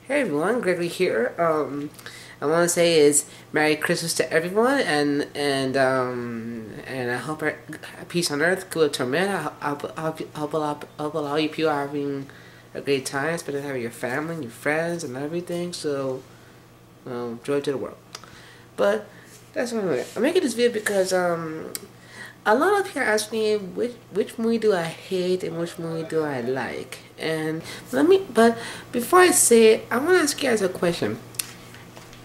Hey everyone, Gregory here. I want to say is Merry Christmas to everyone, and I hope peace on earth, good to men. I hope all you people are having a great time, spending time with your family, and your friends, and everything. So, joy to the world. But that's what I'm making this video because a lot of people ask me which movie do I hate and which movie do I like. And but before I say it, I want to ask you guys a question.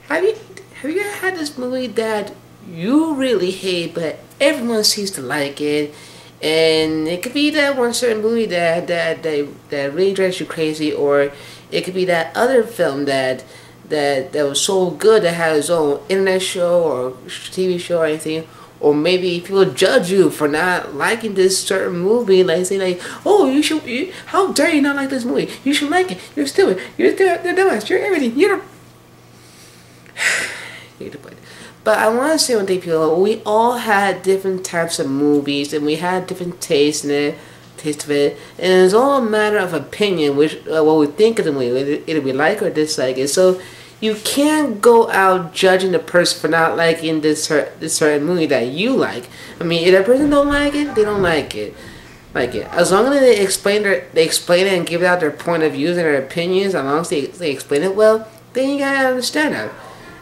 Have you ever had this movie that you really hate, but everyone seems to like it? And it could be that one certain movie that really drives you crazy, or it could be that other film that was so good that had its own internet show or TV show or anything. Or maybe people judge you for not liking this certain movie, like say like, oh, how dare you not like this movie? You should like it. You're stupid. You're the dumbass. You're everything. You're But I want to say one thing, people. We all had different types of movies, and we had different tastes in it, taste of it, and it's all a matter of opinion, which what we think of the movie, either we like or dislike it. So you can't go out judging the person for not liking this certain movie that you like. I mean, if that person don't like it, they don't like it. As long as they explain it and give out their point of views and their opinions, as long as they explain it well, then you gotta understand that.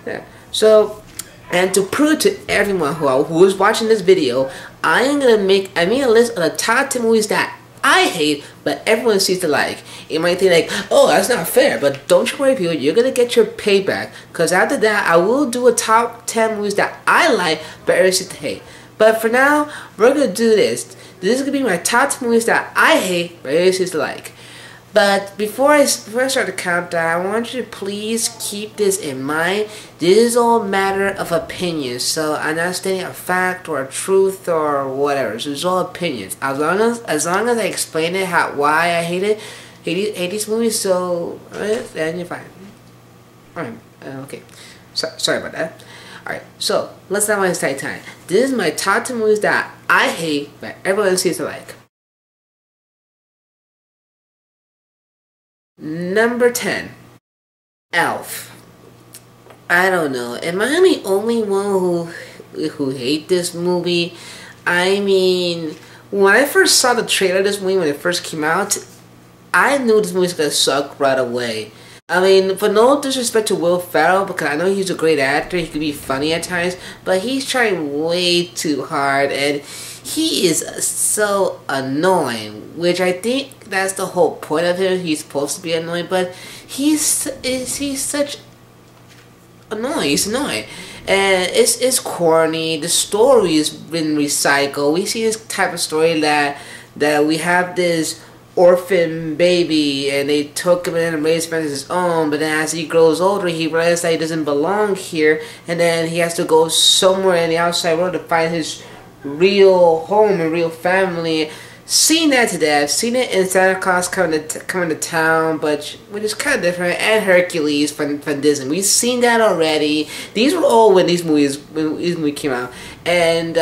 Yeah. So, and to prove to everyone who is watching this video, I made a list of the top 10 movies that I hate, but everyone seems to like. You might think like, oh, that's not fair, but don't you worry, people, you're gonna get your payback. Cause after that, I will do a top 10 movies that I like, but everyone seems to hate. But for now, we're gonna do this. This is gonna be my top 10 movies that I hate, but everyone seems to like. But before I start the countdown, I want you to please keep this in mind. This is all a matter of opinions. So I'm not stating a fact or a truth or whatever. So it's all opinions. As long as I explain it why I hate these movies, so then you're fine. Alright, okay. Sorry about that. Alright, so let's not waste time. This is my top 10 movies that I hate, but everyone seems to like. Number 10, Elf. I don't know. Am I the only one who hate this movie? I mean, when I first saw the trailer of this movie when it first came out, I knew this movie was gonna suck right away. I mean, for no disrespect to Will Ferrell, because I know he's a great actor, he can be funny at times, but he's trying way too hard, and he is so annoying, which I think that's the whole point of him. He's supposed to be annoying, but he's such annoying. He's annoying, and it's corny. The story has been recycled. We see this type of story that we have this orphan baby and they took him in and raised him as his own, but then as he grows older he realizes that he doesn't belong here, and then he has to go somewhere in the outside world to find his real home and real family. Seen that to death. Seen it in Santa Claus coming to town, but which is kind of different, and Hercules from Disney. We've seen that already. These were all when these movies came out, and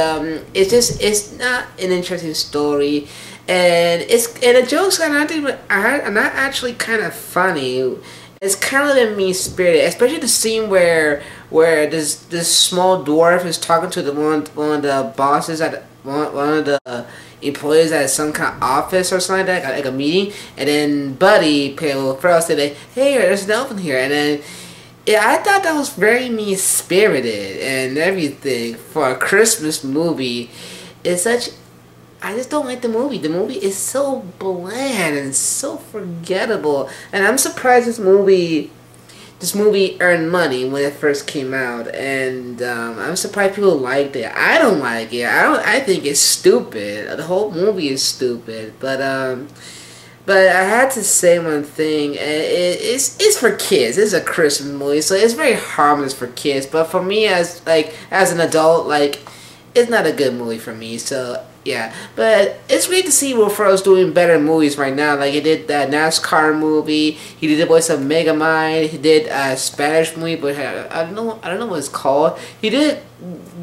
it's not an interesting story. And the jokes are not actually kind of funny. It's kind of like mean spirited, especially the scene where this small dwarf is talking to one of the bosses at one of the employees at some kind of office or something like that, like a meeting, and then Buddy Ferrell said like, hey, there's an elf in here, and then yeah, I thought that was very mean spirited and everything for a Christmas movie. I just don't like the movie. The movie is so bland and so forgettable. And I'm surprised this movie earned money when it first came out. And I'm surprised people liked it. I don't like it. I think it's stupid. The whole movie is stupid. But I had to say one thing. It's for kids. It's a Christmas movie, so it's very harmless for kids. But for me, as an adult, like, it's not a good movie for me. So Yeah, but it's great to see Will Ferrell's doing better movies right now. Like he did that NASCAR movie. He did the voice of Megamind. He did a Spanish movie, but I don't know what it's called. He did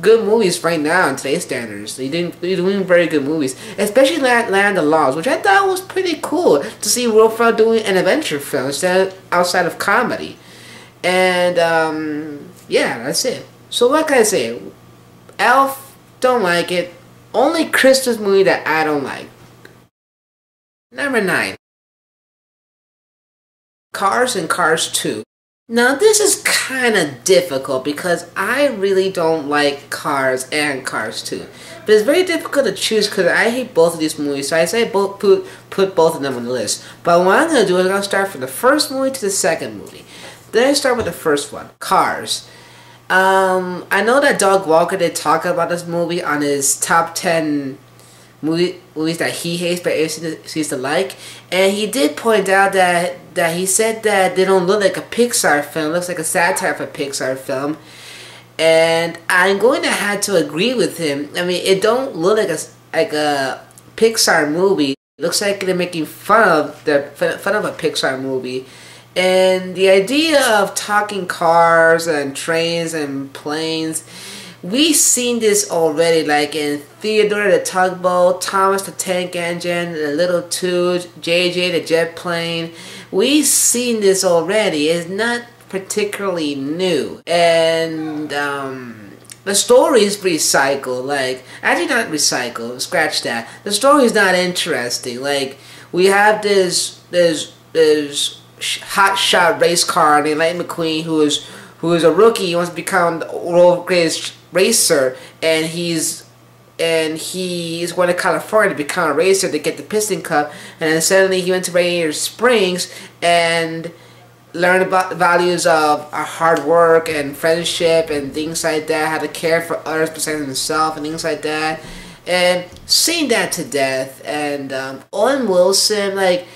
good movies right now in today's standards. He's doing very good movies, especially Land of the Lost, which I thought was pretty cool to see Will Ferrell doing an adventure film outside of comedy. And yeah, that's it. So like I say, Elf, don't like it. Only Christmas movie that I don't like. Number 9. Cars and Cars 2. Now this is kind of difficult because I really don't like Cars and Cars 2. But it's very difficult to choose because I hate both of these movies. So I say put both of them on the list. But what I'm going to do is I'm going to start from the first movie to the second movie. Then I start with the first one, Cars. I know that Doug Walker did talk about this movie on his top 10 movies that he hates but seems to like, and he did point out that he said that they don't look like a Pixar film. It looks like a satire of a Pixar film, and I'm going to have to agree with him. I mean, it don't look like a Pixar movie. It looks like they're making fun of a Pixar movie. And the idea of talking cars and trains and planes, we've seen this already, like in Theodore the Tugboat, Thomas the Tank Engine, the Little Tooth, JJ the Jet Plane. We've seen this already. It's not particularly new. And the story is recycled. Like, actually not recycled, scratch that. The story is not interesting. Like, we have this hotshot race car named Lightning McQueen who is a rookie. He wants to become the world's greatest racer, and he's going to California to become a racer to get the Piston Cup. And then suddenly he went to Radiator Springs and learned about the values of hard work and friendship and things like that, how to care for others besides himself and things like that, and seeing that to death. And Owen Wilson, like,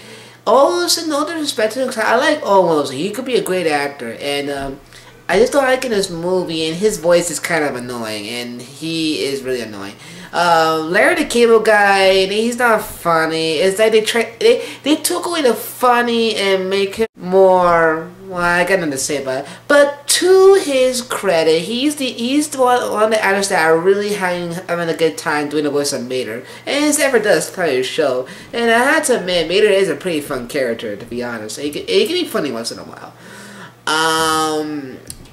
Owen Wilson, no disrespect to him, I like Owen Wilson. He could be a great actor, and I just don't like in this movie, and his voice is kind of annoying, and he is really annoying. Larry the Cable Guy, he's not funny. It's like they took away the funny and make him more. Well, I got nothing to say about it. But to his credit, he's the one of the actors that are really having a good time doing the voice of Mater, and he ever does play his show. And I have to admit, Mater is a pretty fun character, to be honest. He can be funny once in a while.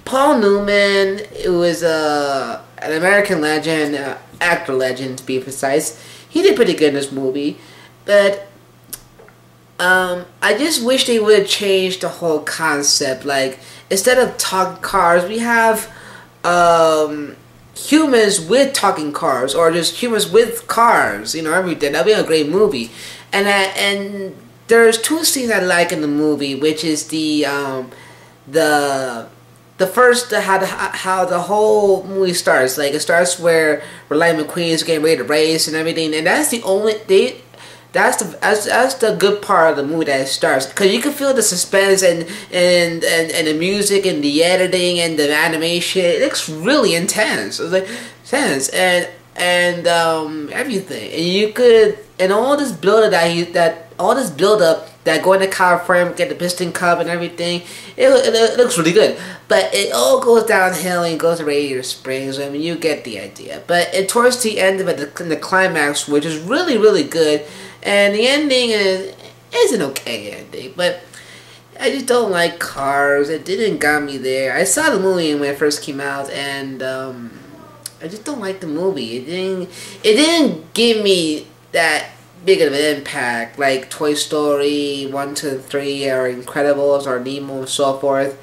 Paul Newman, who is an American legend, actor legend to be precise, he did pretty good in this movie, but I just wish they would have changed the whole concept. Like, instead of talking cars, we have humans with talking cars, or just humans with cars, you know, everything. That'd be a great movie. And there's two scenes I like in the movie, which is how the whole movie starts. Like, it starts where Lightning McQueen is getting ready to race and everything, and that's the good part of the movie that it starts, because you can feel the suspense and the music and the editing and the animation. It looks really intense. It's like intense and everything, and you could, and all this build up that going to California, get the Piston Cup and everything, it looks really good. But it all goes downhill and goes to Radiator Springs. I mean, you get the idea. But towards the end of it, the climax, which is really, really good, and the ending is an okay ending. But I just don't like cars. It didn't got me there. I saw the movie when it first came out, and I just don't like the movie. It didn't give me that big of an impact like Toy Story 1, 2, and 3, or Incredibles, or Nemo, and so forth.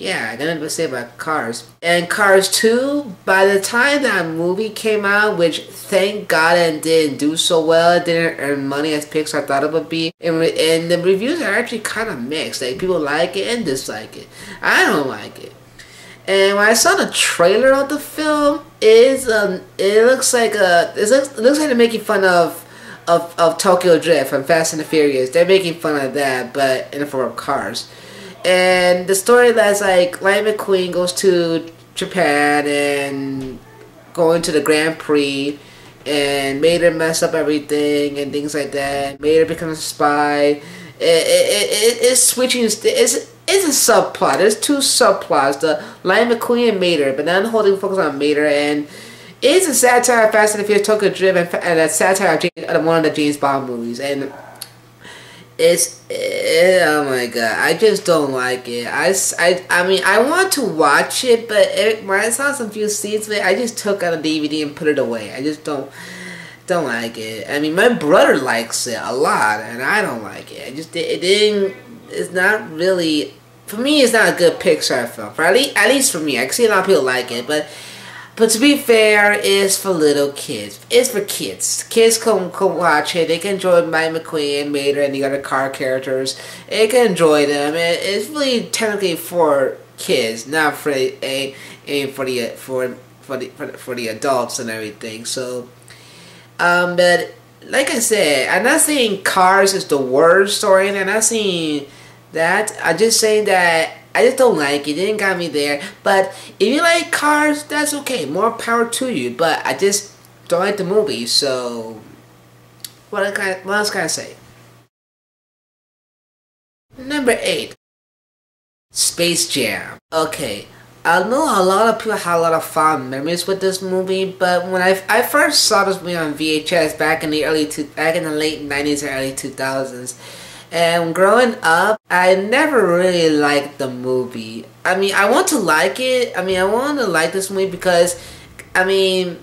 Yeah, I got nothing to say about Cars. And Cars 2, by the time that movie came out, which thank God it didn't do so well, it didn't earn money as Pixar thought it would be, and the reviews are actually kind of mixed. Like, people like it and dislike it. I don't like it. And when I saw the trailer of the film, it looks like they're making fun of Tokyo Drift from Fast and the Furious. They're making fun of that, but in the form of cars. And the story that's like Lightning McQueen goes to Japan and going to the Grand Prix, and Mater mess up everything and things like that. Mater becomes a spy. It's switching. It's a subplot. There's two subplots: the Lightning McQueen and Mater, but not holding focus on Mater. And it's a satire of Fast and the Furious, Tokyo Drift, and a satire of one of the James Bond movies. And oh my god, I just don't like it. I mean, I want to watch it, but when I saw some few scenes of it, I just took out a DVD and put it away. I just don't like it. I mean, my brother likes it a lot, and I don't like it. It's not really, for me, it's not a good Pixar film. At least for me. I can see a lot of people like it, but to be fair, it's for little kids. It's for kids. Kids can watch it. They can enjoy Mike McQueen, Mater, and the other car characters. They can enjoy them. It's really technically for kids, not for the adults and everything. So, but like I said, I'm not saying Cars is the worst story, and I'm not saying that. I'm just saying that I just don't like it. It didn't got me there. But if you like Cars, that's okay. More power to you. But I just don't like the movie. So what else can I say? Number 8, Space Jam. Okay, I know a lot of people have a lot of fond memories with this movie, but when I first saw this movie on VHS back in the late 90s and early 2000s. And growing up, I never really liked the movie. I mean, I want to like it. I mean, I want to like this movie because, I mean,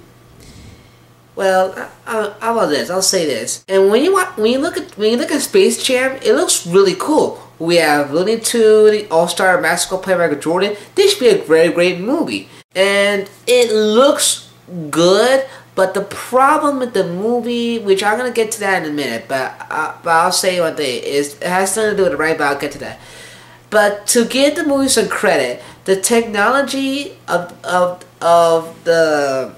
well, how about this? I'll say this. And when you look at Space Jam, it looks really cool. We have Looney Tunes, All-Star basketball player Michael Jordan. This should be a very great movie, and it looks good. But the problem with the movie, which I'm going to get to that in a minute, but I'll say one thing, is it has something to do with the right, but I'll get to that. But to give the movie some credit, the technology of the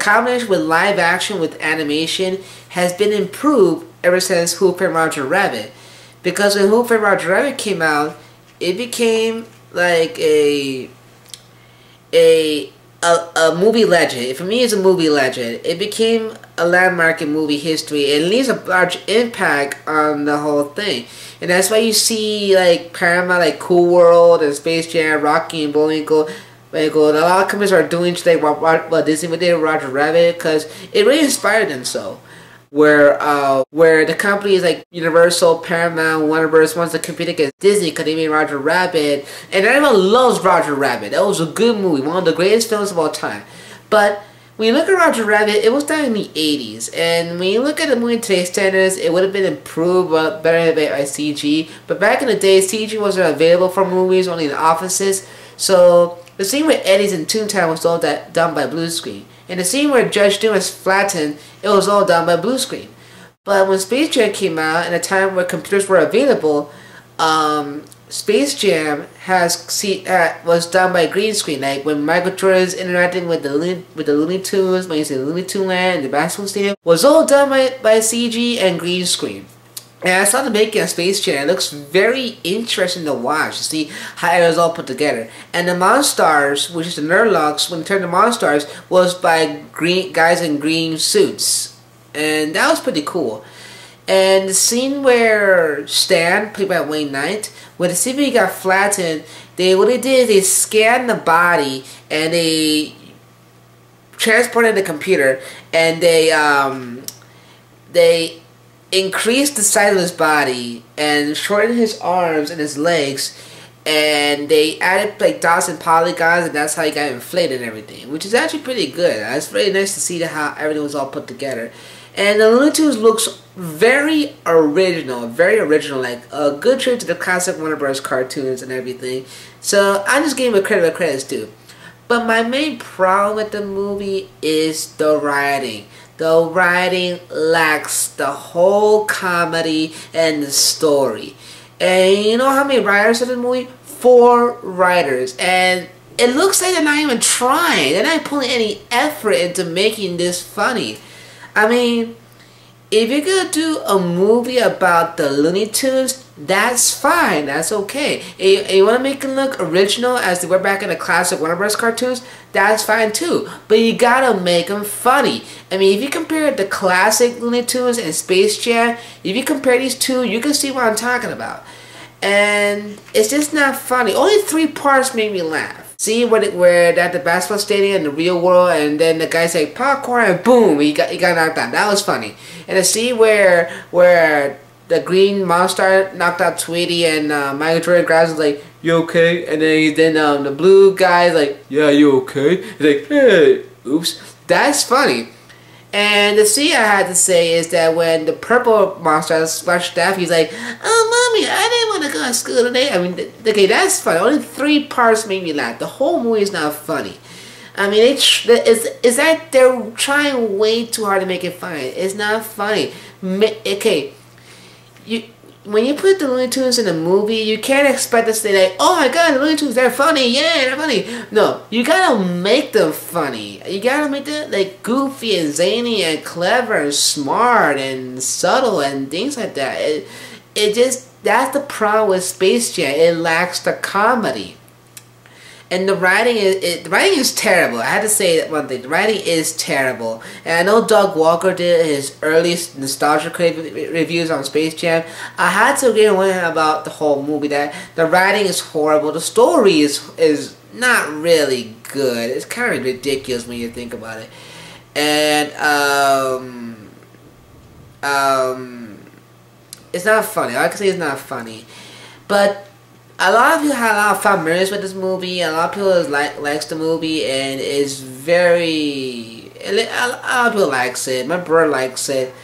combination with live action with animation has been improved ever since Who Framed Roger Rabbit. Because when Who Framed Roger Rabbit came out, it became like a movie legend. For me, it's a movie legend. It became a landmark in movie history. It leaves a large impact on the whole thing. And that's why you see like Paramount, like Cool World and Space Jam, Rocky and Bullwinkle. A lot of companies are doing today what Disney did with Roger Rabbit, because it really inspired them. So where the companies like Universal, Paramount, Warner Bros. Wants to compete against Disney because they made Roger Rabbit, and everyone loves Roger Rabbit. That was a good movie, one of the greatest films of all time. But when you look at Roger Rabbit, it was done in the 80s, and when you look at the movie in today's standards, it would have been improved, better by CG. But back in the day, CG wasn't available for movies, only in offices. So the scene with Eddie's in Toontown was all done by blue screen. And the scene where Judge Doom is flattened, it was all done by blue screen. But when Space Jam came out, in a time where computers were available, Space Jam was done by green screen. Like when Michael Jordan's interacting with the Looney Tunes, when you see Looney Tunes Land, the basketball stadium, was all done by CG and green screen. And I saw the making of Space Jam. It looks very interesting to watch, to see how it was all put together. And the Monstars, which is the Nerdlocks, when it turned to Monstars, was by guys in green suits. And that was pretty cool. And the scene where Stan, played by Wayne Knight, when the CPU got flattened, what they did is they scanned the body and they transported the computer, and they increased the size of his body and shortened his arms and his legs, and they added like dots and polygons, and that's how he got inflated and everything, which is actually pretty good. It's really nice to see how everything was all put together. And the Looney Tunes looks very original, like a good tribute to the classic Warner Bros. Cartoons and everything. So I just gave him credit where credit's due. But my main problem with the movie is the writing. The writing lacks the whole comedy and the story. And you know how many writers in the movie? 4 writers. And it looks like they're not even trying. They're not putting any effort into making this funny. I mean, if you're gonna do a movie about the Looney Tunes, that's fine. That's okay. You want to make it look original as they were back in the classic Warner Bros. Cartoons? That's fine too. But you gotta make them funny. I mean, if you compare the classic Looney Tunes and Space Jam, if you compare these two, you can see what I'm talking about. And it's just not funny. Only 3 parts made me laugh. See where at the basketball stadium in the real world, and then the guy say popcorn, and boom, he got knocked out. That was funny. And to see where the green monster knocked out Tweety, and Michael Jordan grabs him like, "You okay?" And then the blue guy's like, "Yeah, you okay?" He's like, "Hey, oops." That's funny. And the C I had to say is that when the purple monster splashed Daffy, he's like, "Oh, mommy, I didn't want to go to school today." I mean, okay, that's funny. Only 3 parts made me laugh. The whole movie is not funny. I mean, it's that they're trying way too hard to make it funny. It's not funny. Okay, when you put the Looney Tunes in a movie, you can't expect to say like, "Oh my God, the Looney Tunes, they're funny, yeah, they're funny." No, you gotta make them funny. You gotta make them like goofy and zany and clever and smart and subtle and things like that. It just, that's the problem with Space Jam. It lacks the comedy. And the writing is terrible. I had to say that one thing. The writing is terrible. And I know Doug Walker did his earliest nostalgia reviews on Space Jam. I had to agree with him about the whole movie, that the writing is horrible. The story is not really good. It's kind of ridiculous when you think about it. And it's not funny. All I can say it's not funny. But a lot of people had a lot of familiarity with this movie. A lot of people likes the movie, and it's very. A lot of people likes it. My brother likes it,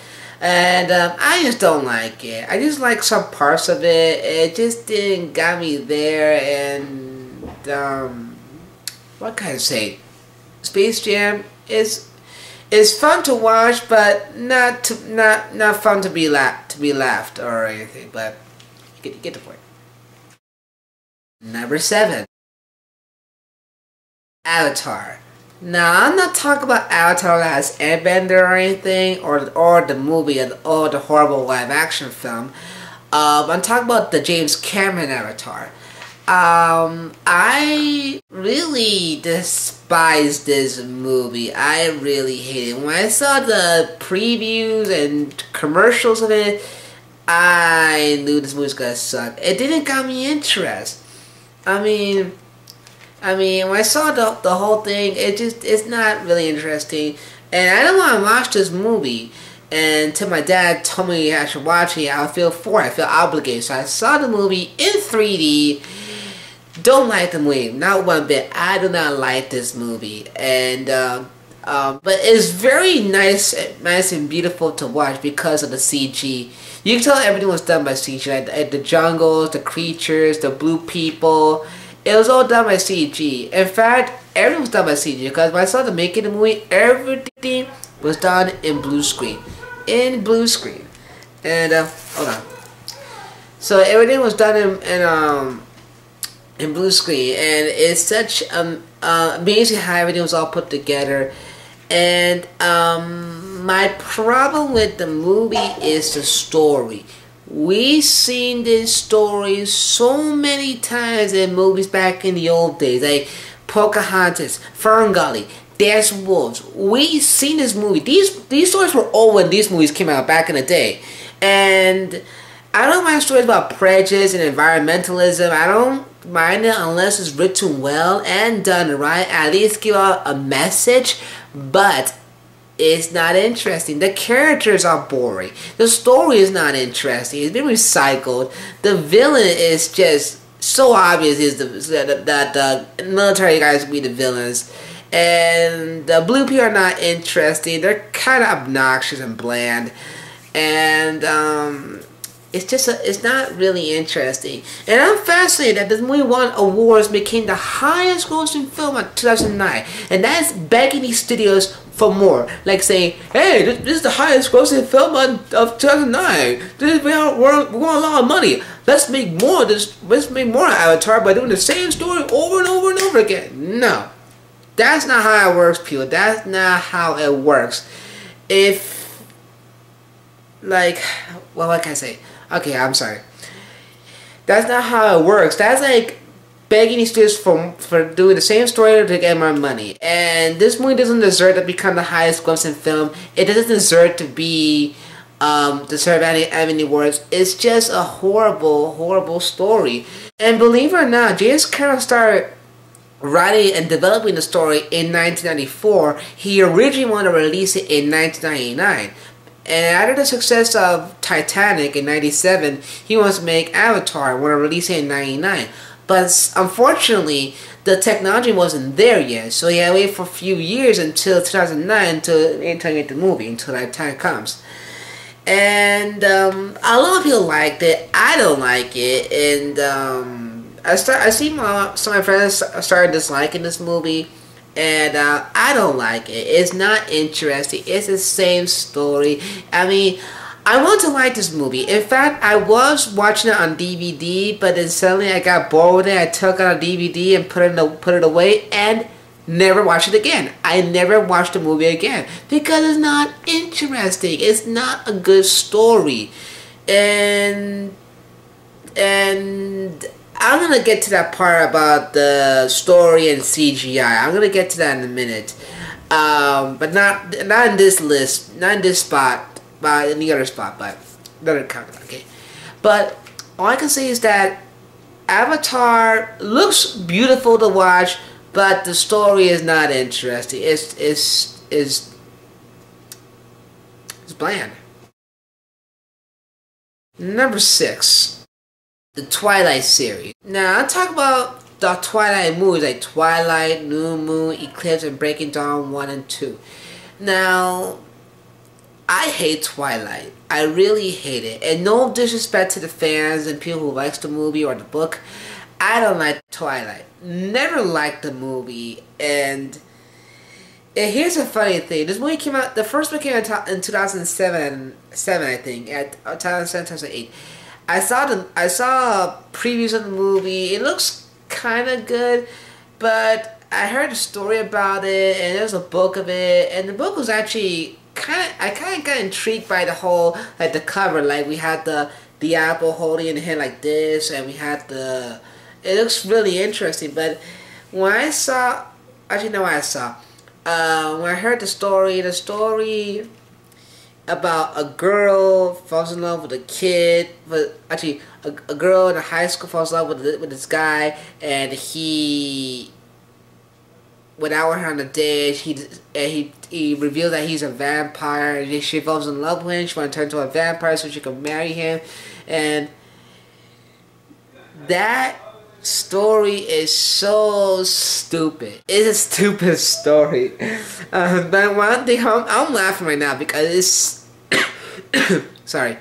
and I just don't like it. I just like some parts of it. It just didn't got me there, and what can I say? Space Jam is fun to watch, but not fun to be laughed or anything. But you get the point. Number 7, Avatar. Now, I'm not talking about Avatar that has Airbender or anything, or the movie, or the horrible live action film. I'm talking about the James Cameron Avatar. I really despise this movie. I really hate it. When I saw the previews and commercials of it, I knew this movie was gonna suck. It didn't got me interested. I mean, when I saw the whole thing, it's not really interesting, and I don't want to watch this movie. And until my dad told me I should watch it, I feel obligated. So I saw the movie in 3D. Don't like the movie, not one bit. I do not like this movie, and but it's very nice and beautiful to watch because of the CG. You can tell everything was done by CG, like the jungles, the creatures, the blue people. It was all done by CG. In fact, everything was done by CG because when I saw the making of the movie, everything was done in blue screen. And hold on. So everything was done in blue screen, and it's such amazing how everything was all put together. And my problem with the movie is the story. We've seen this story so many times in movies back in the old days, like Pocahontas, Ferngully, Dance with Wolves. We've seen this movie. These stories were old when these movies came out back in the day. And I don't mind stories about prejudice and environmentalism. I don't mind it unless it's written well and done right. At least give out a message. But it's not interesting. The characters are boring. The story is not interesting. It's been recycled. The villain is just so obvious that the military guys will be the villains. And the blue people are not interesting. They're kind of obnoxious and bland. And it's not really interesting. And I'm fascinated that this movie won awards, became the highest grossing film of 2009. And that's begging these studios for more. Like saying, hey, this is the highest grossing film of 2009. We want a lot of money. Let's make more of this. Let's make more of Avatar by doing the same story over and over and over again. No. That's not how it works, people. That's not how it works. If, like, well, what can I say? Okay, I'm sorry. That's not how it works. That's like begging studios for doing the same story to get more money. And this movie doesn't deserve to become the highest grossing film. It doesn't deserve to be deserve any awards. It's just a horrible, horrible story. And believe it or not, James Cameron started writing and developing the story in 1994. He originally wanted to release it in 1999. And after the success of Titanic in 97, he wants to make Avatar and want to release it in 99. But unfortunately, the technology wasn't there yet, so he had to wait for a few years until 2009 to get the movie, until that time comes. And a lot of people liked it. I don't like it, and I see some of my friends started disliking this movie, and I don't like it. It's not interesting. It's the same story. I mean, I want to like this movie. In fact, I was watching it on DVD, but then suddenly I got bored with it. I took out a DVD and put it away and never watched it again. I never watched the movie again because it's not interesting. It's not a good story, and I'm gonna get to that part about the story and CGI. I'm gonna get to that in a minute, but not in this list, not in this spot. But in the other spot, but another comment, okay. But all I can say is that Avatar looks beautiful to watch, but the story is not interesting. It's bland. Number 6, the Twilight series. Now I'm talking about the Twilight movies like Twilight, New Moon, Eclipse, and Breaking Dawn 1 and 2. Now, I hate Twilight. I really hate it. And no disrespect to the fans and people who likes the movie or the book. I don't like Twilight. Never liked the movie. And here's a funny thing. This movie came out, the first one came out in 2007, I think. At 2007, 2008. I saw previews of the movie. It looks kind of good. But I heard a story about it. And there's a book of it. And the book was actually I kind of got intrigued by the whole, like, the cover. Like, we had the apple holding in the hand like this, and we had it looks really interesting. But when I saw, actually no, I saw, when I heard the story about a girl falls in love with a kid, but actually a girl in a high school falls in love with this guy, and he, without her on a date, he reveals that he's a vampire, and she falls in love with him. She wants to turn into a vampire so she can marry him, and that story is so stupid. It's a stupid story. But one thing, I'm laughing right now because it's sorry,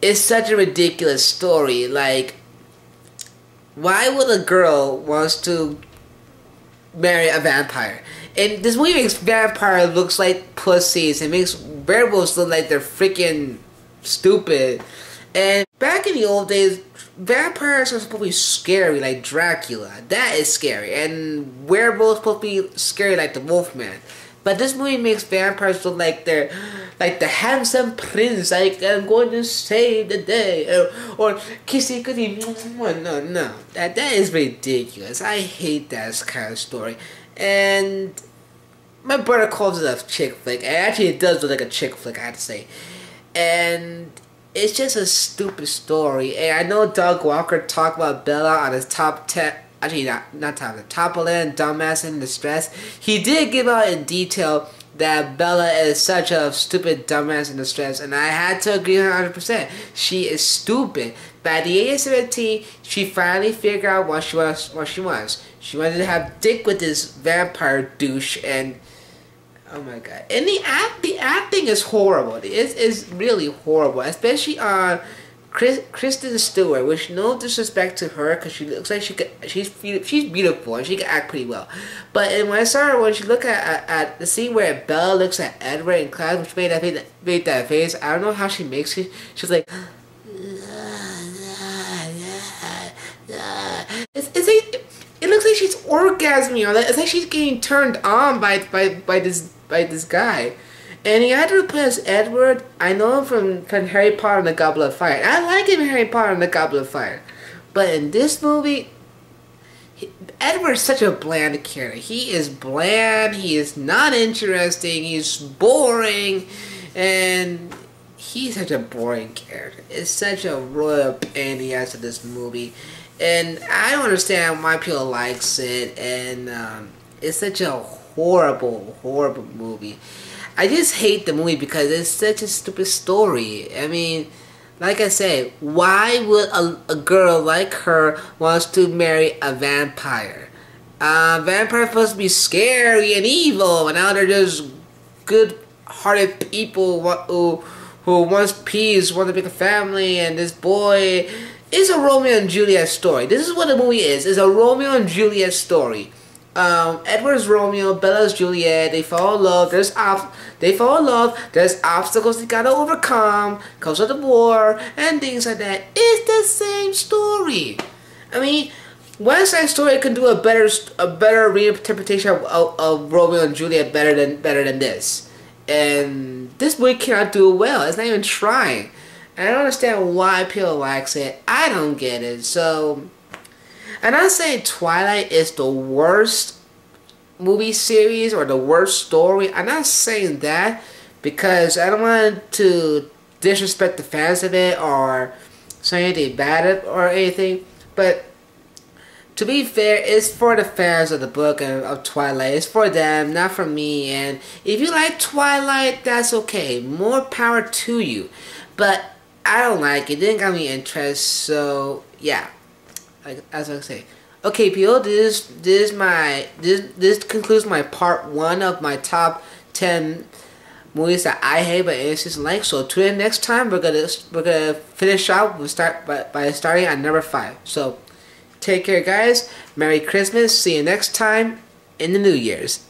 it's such a ridiculous story. Like, why would a girl wants to marry a vampire? And this movie makes vampire looks like pussies. It makes werewolves look like they're freaking stupid. And back in the old days, vampires are supposed to be scary, like Dracula. That is scary. And werewolves are supposed to be scary, like the Wolfman. But this movie makes vampires look like they're like the handsome prince, like, I'm going to save the day, or kissy kissy. No, that is ridiculous. I hate that kind of story. And my brother calls it a chick flick. And actually, it does look like a chick flick, I have to say. And it's just a stupid story. And I know Doug Walker talked about Bella on his top 10. Actually, not top 11 dumbass in distress. He did give out in detail that Bella is such a stupid dumbass in distress, and I had to agree 100%. She is stupid. But at the age of 17, she finally figured out what she wants. She wanted to have dick with this vampire douche, and oh my god. And the acting is horrible. It's really horrible, especially on Kristen Stewart, which no disrespect to her, because she looks like she's beautiful and she can act pretty well. But when I saw her, when she looked at the scene where Bella looks at Edward in class, which made that face, I don't know how she makes it. She's like, it looks like she's orgasming, or it's like she's getting turned on by this guy. And he had to replace Edward. I know him from Harry Potter and the Goblet of Fire. I like him in Harry Potter and the Goblet of Fire. But in this movie, Edward's such a bland character. He is bland, he is not interesting, he's boring, and he's such a boring character. It's such a royal pain in the ass of this movie. And I don't understand why people likes it, and it's such a horrible, horrible movie. I just hate the movie because it's such a stupid story. I mean, like I said, why would a girl like her wants to marry a vampire? Vampires supposed to be scary and evil, and now they're just good-hearted people who wants peace, want to make a family, and this boy is a Romeo and Juliet story. This is what the movie is. It's a Romeo and Juliet story. Edward's Romeo, Bella's Juliet. They fall in love. There's obstacles they gotta overcome because of the war and things like that. It's the same story. I mean, West Side Story can do a better reinterpretation of Romeo and Juliet better than this. And this movie cannot do it well. It's not even trying. And I don't understand why people likes it. I don't get it. So, I'm not saying Twilight is the worst movie series or the worst story. I'm not saying that because I don't want to disrespect the fans of it or say anything bad or anything. But to be fair, it's for the fans of the book of Twilight. It's for them, not for me. And if you like Twilight, that's okay. More power to you. But I don't like it. It didn't got me interest. So yeah, as I say. Okay, people. This concludes my part 1 of my top 10 movies that I hate but innocents like. So tune in next time. We're gonna finish out. We'll start by starting at number 5. So take care, guys. Merry Christmas. See you next time in the New Year's.